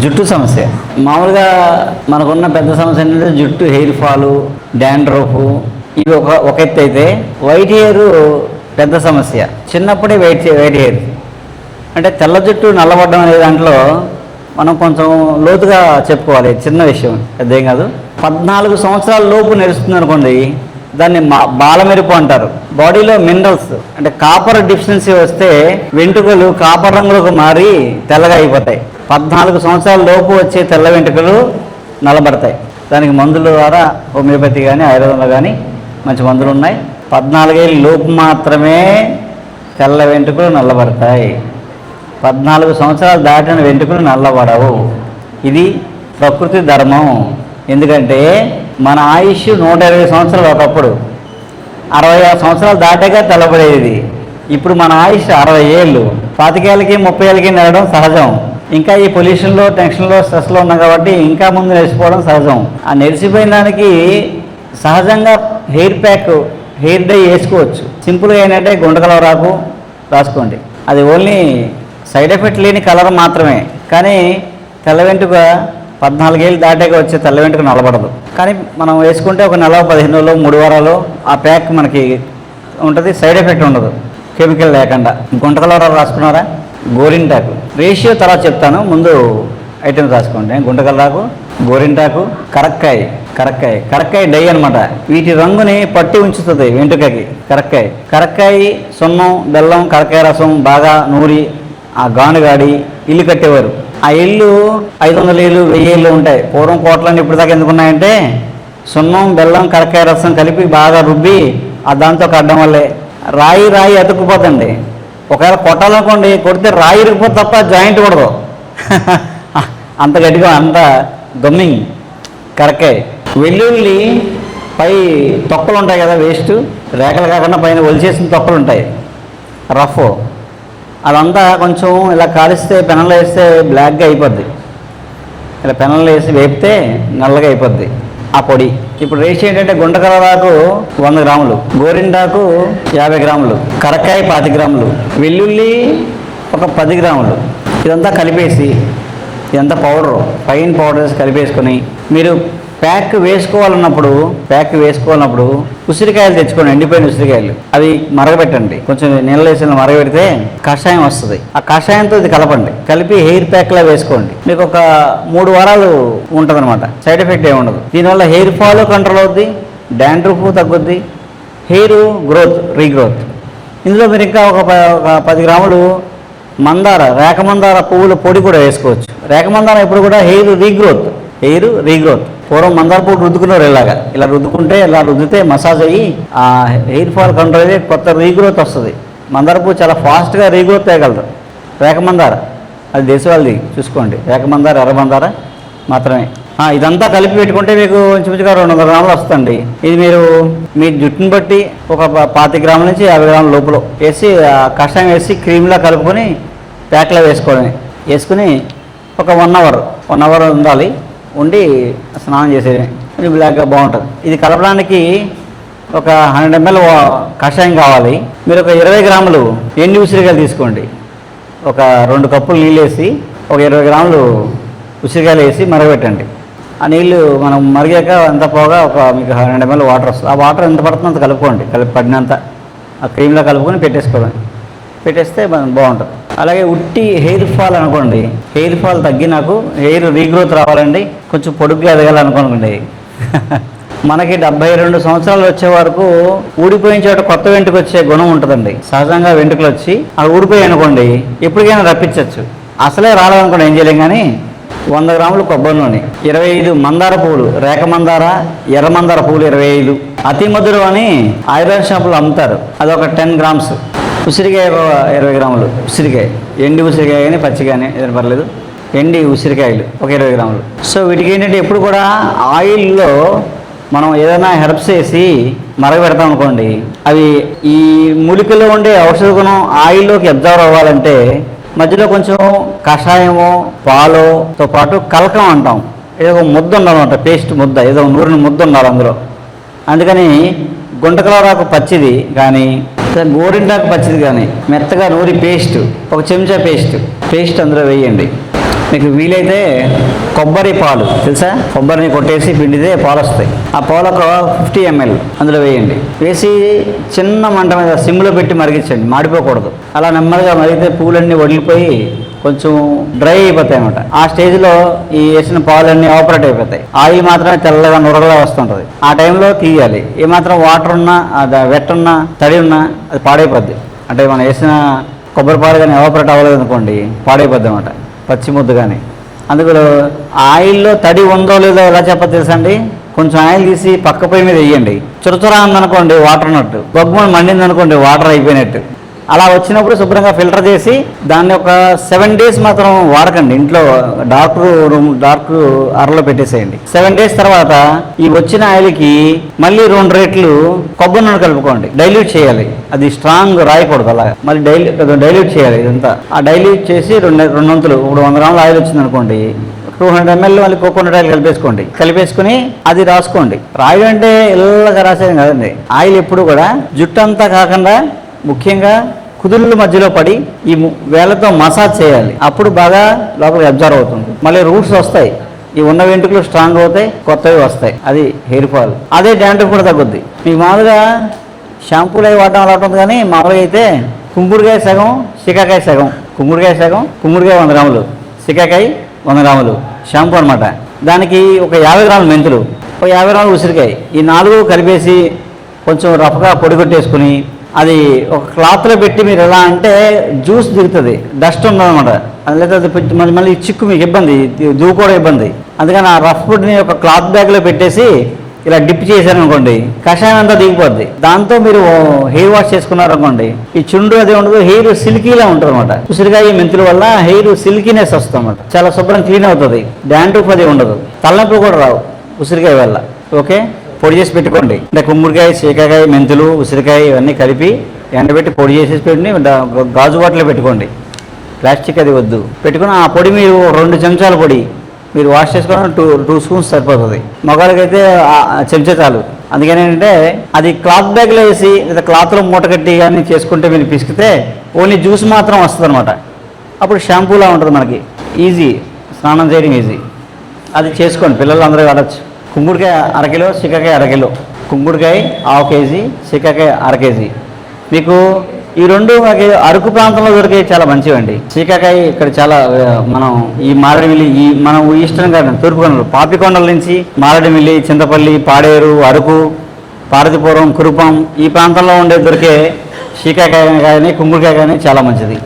జుట్టు సమస్య మామూలుగా మనకున్న పెద్ద సమస్య ఏంటంటే జుట్టు, హెయిర్ ఫాలు, డాండ్రఫ్, ఇవి ఒక ఎత్తు అయితే వైట్ హెయిర్ పెద్ద సమస్య. చిన్నప్పుడే వైట్ హెయిర్ అంటే తెల్ల జుట్టు నల్లబడ్డం అనే దాంట్లో మనం కొంచెం లోతుగా చెప్పుకోవాలి. చిన్న విషయం, పెద్దేం కాదు. 14 సంవత్సరాల లోపు నడుస్తుంది అనుకోండి, దాన్ని బాలమెరుపు అంటారు. బాడీలో మినరల్స్ అంటే కాపర్ డెఫిషియన్సీ వస్తే వెంట్రుకలు కాపర్ రంగులకు మారి తెల్లగా అయిపోతాయి. 14 సంవత్సరాల లోపు వచ్చే తెల్ల వెంట్రుకలు నల్లబడతాయి. దానికి మందుల ద్వారా హోమియోపతి కానీ ఆయుర్వేదంలో కానీ మంచి మందులు ఉన్నాయి. 14 ఏళ్ళ లోపు మాత్రమే తెల్ల వెంట్రుకలు నల్లబడతాయి. 14 సంవత్సరాలు దాటిన వెంట్రుకలు నల్లబడవు. ఇది ప్రకృతి ధర్మం. ఎందుకంటే మన ఆయుష్ 120 సంవత్సరాలు, ఒకప్పుడు 60 సంవత్సరాలు దాటాక తెల్లబడేది. ఇప్పుడు మన ఆయుష్ 60 ఏళ్ళు. 25 ఏళ్ళకి 30 ఏళ్ళకి నడవడం సహజం. ఇంకా ఈ పొల్యూషన్లో, టెన్షన్లో, స్ట్రెస్లో ఉన్నాం కాబట్టి ఇంకా ముందు నెరిసిపోవడం సహజం. ఆ నెరిసిపోయిన దానికి సహజంగా హెయిర్ ప్యాక్, హెయిర్ డై వేసుకోవచ్చు. సింపుల్గా ఏంటంటే గుంటకలవరాకు రాసుకోండి. అది ఓన్లీ సైడ్ ఎఫెక్ట్ లేని కలర్ మాత్రమే. కానీ తెల్ల వెంట్రుక 14 ఏళ్ళు దాటాక వచ్చే తెల్ల వెంట్రుక నల్లబడదు. కానీ మనం వేసుకుంటే ఒక నెల, 15 రోజులు, 3 వారాలు ఆ ప్యాక్ మనకి ఉంటుంది. సైడ్ ఎఫెక్ట్ ఉండదు, కెమికల్ లేకుండా. గుంటకలవరాకు రాసుకున్నారా? గోరింటాకు రేషియో తర్వాత చెప్తాను, ముందు ఐటమ్స్ రాసుకోండి. గుంటకలరాకు, గోరింటాకు, కరక్కాయ డై అనమాట. వీటి రంగుని పట్టి ఉంచుతుంది వెంట్రుకకి. కరక్కాయ సున్నం, బెల్లం, కరక్కాయ రసం బాగా నూరి ఆ గానుగాడి ఇల్లు కట్టేవారు. ఆ ఇల్లు 500 ఏళ్ళు, 1000 ఏళ్ళు ఉంటాయి. పూర్వం కోట్లన్నీ ఇప్పుడు దాకా ఎందుకున్నాయంటే సున్నం, బెల్లం, కరక్కాయ రసం కలిపి బాగా రుబ్బి ఆ దాంతో కట్టడం వల్లే. రాయి అతుక్కుపోతుంది. ఒకవేళ కొట్టాలనుకోండి, కొడితే రాయి ఇరిగిపోతే తప్ప జాయింట్ కూడదు. అంత గట్టిగా, అంత గమ్మింగ్ కరక్కాయ. వెల్లుల్లి పై తొక్కలు ఉంటాయి కదా, వేస్ట్ రేఖలు కాకుండా పైన ఒలిచేసిన తొక్కలు ఉంటాయి, రఫ్. అదంతా కొంచెం ఇలా కాలిస్తే, పెనంలో వేస్తే బ్లాక్గా అయిపోద్ది. ఇలా పెనంలో వేసి వేపితే నల్లగా అయిపోద్ది ఆ పొడి. ఇప్పుడు రేషియో ఏంటంటే గుంటకలవరాకు 100 గ్రాములు, గోరింటాకు 50 గ్రాములు, కరక్కాయ 25 గ్రాములు, వెల్లుల్లి ఒక 10 గ్రాములు. ఇదంతా కలిపేసి, ఇదంతా పౌడరు, ఫైన్ పౌడర్ వేసి కలిపేసుకొని మీరు ప్యాక్ వేసుకోవాలన్నప్పుడు ఉసిరికాయలు తెచ్చుకోండి. ఎండిపోయిన ఉసిరికాయలు అవి మరగబెట్టండి. కొంచెం నీళ్ళ వేసి మరగబెడితే కషాయం వస్తుంది. ఆ కషాయంతో ఇది కలపండి. కలిపి హెయిర్ ప్యాక్లా వేసుకోండి. మీకు ఒక 3 వారాలు ఉంటుంది అనమాట. సైడ్ ఎఫెక్ట్ ఏమి ఉండదు. దీనివల్ల హెయిర్ ఫాల్ కంట్రోల్ అవుద్ది, డాండ్రఫ్ తగ్గుద్ది, హెయిర్ గ్రోత్, రీగ్రోత్. ఇందులో మీరు ఇంకా ఒక 10 గ్రాములు రేఖ మందార పువ్వుల పొడి కూడా వేసుకోవచ్చు. రేఖ మందారం ఎప్పుడు కూడా హెయిర్ రీగ్రోత్. పూర్వం మందార పువ్వు రుద్దుకున్నారు. ఇలా రుద్దుకుంటే, ఇలా రుద్దితే మసాజ్ అయ్యి ఆ హెయిర్ ఫాల్ కంట్రోల్ అయ్యి కొత్త రీగ్రోత్ వస్తుంది. మందార పువ్వు చాలా ఫాస్ట్గా రీగ్రోత్ అయ్యగలదు. రేఖ మందార అది దేశవాళది, చూసుకోండి. రేఖ మందార, ఎర్ర మందార మాత్రమే. ఇదంతా కలిపి పెట్టుకుంటే మీకు ఇంచుమించుగా 200 గ్రాములు వస్తుంది. ఇది మీరు మీ జుట్టుని బట్టి ఒక 25 గ్రాముల నుంచి 50 గ్రాముల లోపల వేసి కషాయం వేసి క్రీమ్లా కలుపుకొని ప్యాక్లో వేసుకుని ఒక 1 అవర్ ఉండాలి. ఉండి స్నానం చేసేది బ్లాక్గా బాగుంటుంది. ఇది కలపడానికి ఒక 100 ml కషాయం కావాలి. మీరు ఒక 20 గ్రాములు ఎండి ఉసిరికాయలు తీసుకోండి. ఒక 2 కప్పులు నీళ్ళు వేసి ఒక 20 గ్రాములు ఉసిరికాయలు వేసి మరగబెట్టండి. ఆ నీళ్ళు మనం మరిగాక అంత పోగా మీకు 100 ml వాటర్ వస్తుంది. ఆ వాటర్ ఎంత పడుతుందో అంత కలుపుకోండి. పడినంత ఆ క్రీమ్లో కలుపుకొని పెట్టేస్తే బాగుంటుంది. అలాగే ఉట్టి హెయిర్ ఫాల్ అనుకోండి, హెయిర్ ఫాల్ తగ్గి నాకు హెయిర్ రీగ్రోత్ రావాలండి, కొంచెం పొడుగ్గా ఎదగాలనుకోండి. మనకి 72 సంవత్సరాలు వచ్చే వరకు ఊడిపోయిన చోట కొత్త వెంట్రుక వచ్చే గుణం ఉంటుందండి. సహజంగా వెంట్రుకలు వచ్చి అవి ఊడిపోయి అనుకోండి, ఎప్పటికైనా రప్పించవచ్చు. అసలే రావాలనుకోండి ఏం చేయలేం. కానీ 100 గ్రాములు కొబ్బరి నూనె, 25 మందార పువ్వులు, రేఖ మందార, ఎర్ర మందార పువ్వులు 25, అతి మధురం అని ఆయుర్వేద షాపులు అమ్ముతారు, అదొక 10 గ్రామ్స్. ఉసిరికాయ 20 గ్రాములు, ఎండి ఉసిరికాయ కానీ పచ్చి కానీ ఏదైనా పర్లేదు, ఎండి ఉసిరికాయలు ఒక 20 గ్రాములు. సో వీటికి ఏంటంటే ఎప్పుడు కూడా ఆయిల్లో మనం ఏదైనా హెర్బ్స్ వేసి మరగబెడతాం అనుకోండి, అవి ఈ మూలికల్లో ఉండే ఔషధ గుణం ఆయిల్లోకి అబ్జర్వ్ అవ్వాలంటే మధ్యలో కొంచెం కషాయము, పాలుతో పాటు కలకం అంటాం, ఏదో ఒక ముద్ద ఉండాలన్నమాట. పేస్ట్ ముద్ద, ఏదో నూరిన ముద్ద ఉండాలి అందులో. అందుకని గుంటకలవరాకు పచ్చిది కానీ, గోరింటాకు పచ్చిది కానీ మెత్తగా నూరి పేస్ట్, ఒక చెంచా పేస్ట్ అందులో వేయండి. మీకు వీలైతే కొబ్బరి పాలు తెలుసా, కొబ్బరిని కొట్టేసి పిండితే పాలు వస్తాయి. ఆ పాలు ఒక 50 ml అందులో వేయండి. వేసి చిన్న మంట మీద సిమ్లో పెట్టి మరిగించండి, మాడిపోకూడదు. అలా నెమ్మదిగా మరిగితే పూలన్నీ వదిలిపోయి కొంచెం డ్రై అయిపోతాయి అన్నమాట. ఆ స్టేజ్లో ఈ వేసిన పాలన్నీ ఆపరేట్ అయిపోతాయి. ఆయిల్ మాత్రమే తెల్లగా నురగలా వస్తుంటుంది. ఆ టైంలో తీయాలి. ఏమాత్రం వాటర్ ఉన్నా, వెట్ ఉన్నా, తడి ఉన్నా అది పాడైపోద్ది. అంటే మనం వేసిన కొబ్బరి పాలు కానీ ఆపరేట్ అవ్వలేదు అనుకోండి, పాడైపోద్ది అన్నమాట, పచ్చి ముద్దు కానీ. అందుకు ఆయిల్లో తడి ఉందో లేదో ఎలా చెప్పదు తెలుసా అండి. కొంచెం ఆయిల్ తీసి పక్క పొయ్యి మీద వేయండి. చురచురా ఉందనుకోండి వాటర్ ఉన్నట్టు, బొగ్గుమని మండింది అనుకోండి వాటర్ అయిపోయినట్టు. అలా వచ్చినప్పుడు శుభ్రంగా ఫిల్టర్ చేసి దాన్ని ఒక 7 days మాత్రం వాడకండి. ఇంట్లో డార్క్ అరలో పెట్టేసేయండి. 7 days తర్వాత ఈ వచ్చిన ఆయిల్కి మళ్ళీ 2 రేట్లు కొబ్బరి నూనె కలుపుకోండి. డైల్యూట్ చేయాలి, అది స్ట్రాంగ్ రాయకూడదు. అలా మళ్ళీ డైల్యూట్ చేయాలి ఇదంతా. ఆ డైల్యూట్ చేసి 2 వంతులు, ఇప్పుడు 100 grams ఆయిల్ వచ్చింది అనుకోండి, 200 ml మళ్ళీ కోకోనట్ ఆయిల్ కలిపేసుకుని అది రాసుకోండి. రాయడం అంటే ఇళ్ళగా రాసేది కదండి. ఆయిల్ ఎప్పుడు కూడా జుట్టు అంతా కాకుండా ముఖ్యంగా కుదుళ్ళ మధ్యలో పడి ఈ వేళ్ళతో మసాజ్ చేయాలి. అప్పుడు బాగా లోపలికి అబ్జర్వ్ అవుతుంది. మళ్ళీ రూట్స్ వస్తాయి, ఈ ఉన్న వెంట్రుకలు స్ట్రాంగ్ అవుతాయి, కొత్తవి వస్తాయి. అది హెయిర్ ఫాల్. అదే డాండ్రఫ్ కూడా తగ్గుద్ది. మీకు మామూలుగా షాంపూలు అవి వాడడం అలా ఉంటుంది. కానీ మామూలుగా అయితే కుంకుడుకాయ సగం, సికాకాయ సగం. కుంకుడుకాయ 100 grams, సికాకాయ 100 grams షాంపూ అనమాట. దానికి ఒక 50 grams మెంతులు, ఒక 50 grams ఉసిరికాయ, ఈ 4 కలిపేసి కొంచెం రఫ్గా పొడి కొట్టేసుకుని అది ఒక క్లాత్లో పెట్టి మీరు ఎలా అంటే జ్యూస్ దిగుతుంది, డస్ట్ ఉండదన్నమాట. లేదా అది మళ్ళీ చిక్కు మీకు ఇబ్బంది, దూకోవడం ఇబ్బంది. అందుకని ఆ రఫ్ ఫుడ్ని ఒక క్లాత్ బ్యాగ్లో పెట్టేసి ఇలా డిప్ చేశారనుకోండి, కషాయం అంతా దిగిపోద్ది. దాంతో మీరు హెయిర్ వాష్ చేసుకున్నారనుకోండి, ఈ చుండ్రు అది ఉండదు, హెయిర్ సిల్కీలా ఉంటుంది అనమాట. ఉసిరికాయ మెంతుల వల్ల హెయిర్ సిల్కీనెస్ వస్తుంది అనమాట. చాలా శుభ్రం క్లీన్ అవుతుంది. డాండ్రఫ్ అది ఉండదు, తలనొప్పి కూడా రావు ఉసిరికాయ వల్ల. ఓకే, పొడి చేసి పెట్టుకోండి. అంటే కుంకుడుకాయ, సీకాకాయ, మెంతులు, ఉసిరికాయ ఇవన్నీ కలిపి ఎండబెట్టి పొడి చేసేసి పెట్టి గాజు బాటిల్లో పెట్టుకోండి. ప్లాస్టిక్ అది వద్దు. పెట్టుకుని ఆ పొడి మీరు 2 చెంచాల పొడి మీరు వాష్ చేసుకోవడం 2 స్పూన్స్ సరిపోతుంది. మగవాళ్ళకైతే చెంచా చాలు. అందుకని ఏంటంటే అది క్లాత్ బ్యాగ్లో వేసి లేదా క్లాత్లో మూట కట్టి కానీ చేసుకుంటే మీరు పిసికితే ఓన్లీ జ్యూస్ మాత్రం వస్తుంది అనమాట. అప్పుడు షాంపూలా ఉంటుంది మనకి. ఈజీ, స్నానం చేయడం ఈజీ. అది చేసుకోండి, పిల్లలు అందరూ వాడచ్చు. కుంకుడుకాయ 1/2 కిలో, సికాకాయ 1/2 కిలో. కుంకుడుకాయ 1/2 kg, సికాకాయ 1/2 kg. మీకు ఈ 2 మనకి అరకు ప్రాంతంలో దొరికే చాలా మంచివండి. సీకాకాయ ఇక్కడ చాలా మనం ఈ మారేడుమిల్లి, ఈ మనం ఈస్టర్న్ గార్డెన్ తూర్పుకొండలు, పాపికొండల నుంచి మారేడుమిల్లి, చింతపల్లి, పాడేరు, అరకు, పార్వతీపురం, కురుపం ఈ ప్రాంతంలో దొరికే సీకాకాయ కానీ కుంకుడుకాయ కానీ చాలా మంచిది.